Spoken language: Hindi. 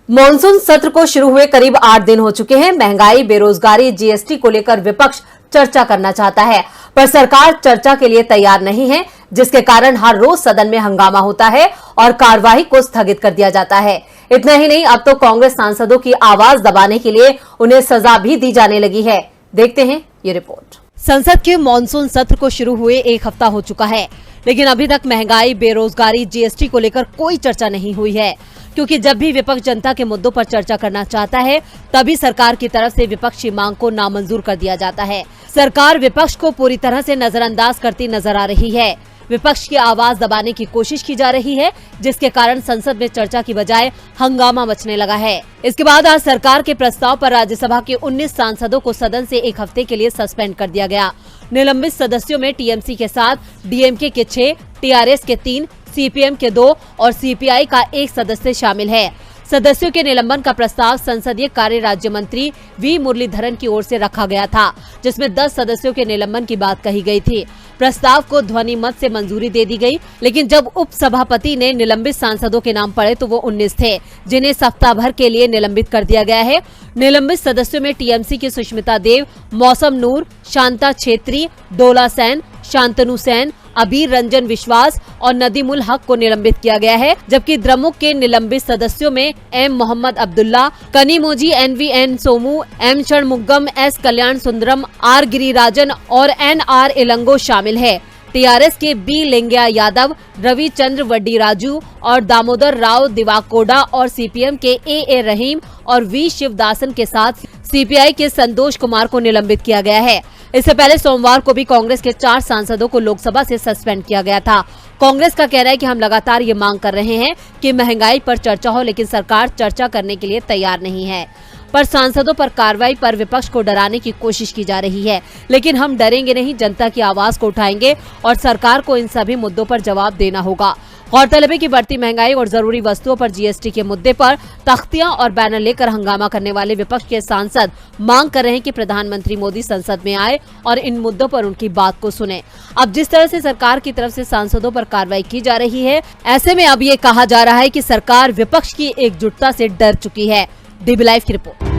मॉनसून सत्र को शुरू हुए करीब 8 दिन हो चुके हैं। महंगाई, बेरोजगारी, जीएसटी को लेकर विपक्ष चर्चा करना चाहता है, पर सरकार चर्चा के लिए तैयार नहीं है, जिसके कारण हर रोज सदन में हंगामा होता है और कार्यवाही को स्थगित कर दिया जाता है। इतना ही नहीं, अब तो कांग्रेस सांसदों की आवाज दबाने के लिए उन्हें सजा भी दी जाने लगी है। देखते हैं ये रिपोर्ट। संसद के मॉनसून सत्र को शुरू हुए 1 हफ्ता हो चुका है, लेकिन अभी तक महंगाई, बेरोजगारी, जीएसटी को लेकर कोई चर्चा नहीं हुई है, क्योंकि जब भी विपक्ष जनता के मुद्दों पर चर्चा करना चाहता है, तभी सरकार की तरफ से विपक्षी मांग को नामंजूर कर दिया जाता है। सरकार विपक्ष को पूरी तरह से नजरअंदाज करती नजर आ रही है। विपक्ष की आवाज दबाने की कोशिश की जा रही है, जिसके कारण संसद में चर्चा की बजाय हंगामा मचने लगा है। इसके बाद आज सरकार के प्रस्ताव पर राज्यसभा के 19 सांसदों को सदन से 1 हफ्ते के लिए सस्पेंड कर दिया गया। निलंबित सदस्यों में टीएमसी के 7, डीएमके के 6, टीआरएस के 3, सीपीएम के 2 और सीपीआई का 1 सदस्य शामिल है। सदस्यों के निलंबन का प्रस्ताव संसदीय कार्य राज्य मंत्री वी मुरलीधरन की ओर से रखा गया था, जिसमें 10 सदस्यों के निलंबन की बात कही गई थी। प्रस्ताव को ध्वनि मत से मंजूरी दे दी गई, लेकिन जब उप सभापति ने निलंबित सांसदों के नाम पढ़े तो वो 19 थे, जिन्हें सप्ताह भर के लिए निलंबित कर दिया गया है। निलंबित सदस्यों में टीएमसी की सुष्मिता देव, मौसम नूर, शांता छेत्री, डोला सेन, शांतनु सेन, अबीर रंजन विश्वास और नदीमुल हक को निलंबित किया गया है, जबकि द्रमुक के निलंबित सदस्यों में M Mohammed Abdullah, Kanimozhi NVN Somu, M Shanmugam, S Kalyana Sundaram, R Girirajan और एनआर इलंगो शामिल है। टीआरएस के बी लिंगया यादव, रविचंद्र वड्डी राजू और दामोदर राव दिवाकोडा और सीपीएम के ए रहीम और वी शिवदासन के साथ सीपीआई के संतोष कुमार को निलंबित किया गया है। इससे पहले सोमवार को भी कांग्रेस के 4 सांसदों को लोकसभा से सस्पेंड किया गया था। कांग्रेस का कहना है कि हम लगातार ये मांग कर रहे हैं कि महंगाई पर चर्चा हो, लेकिन सरकार चर्चा करने के लिए तैयार नहीं है। पर सांसदों पर कार्रवाई पर विपक्ष को डराने की कोशिश की जा रही है, लेकिन हम डरेंगे नहीं, जनता की आवाज को उठाएंगे और सरकार को इन सभी मुद्दों पर जवाब देना होगा। गौरतलब है कि बढ़ती महंगाई और जरूरी वस्तुओं पर जीएसटी के मुद्दे पर तख्तियां और बैनर लेकर हंगामा करने वाले विपक्ष के सांसद मांग कर रहे हैं कि प्रधानमंत्री मोदी संसद में आए और इन मुद्दों पर उनकी बात को सुने। अब जिस तरह से सरकार की तरफ से सांसदों पर कार्रवाई की जा रही है, ऐसे में अब ये कहा जा रहा है कि सरकार विपक्ष की एकजुटता से डर चुकी है। डीबी लाइव की रिपोर्ट।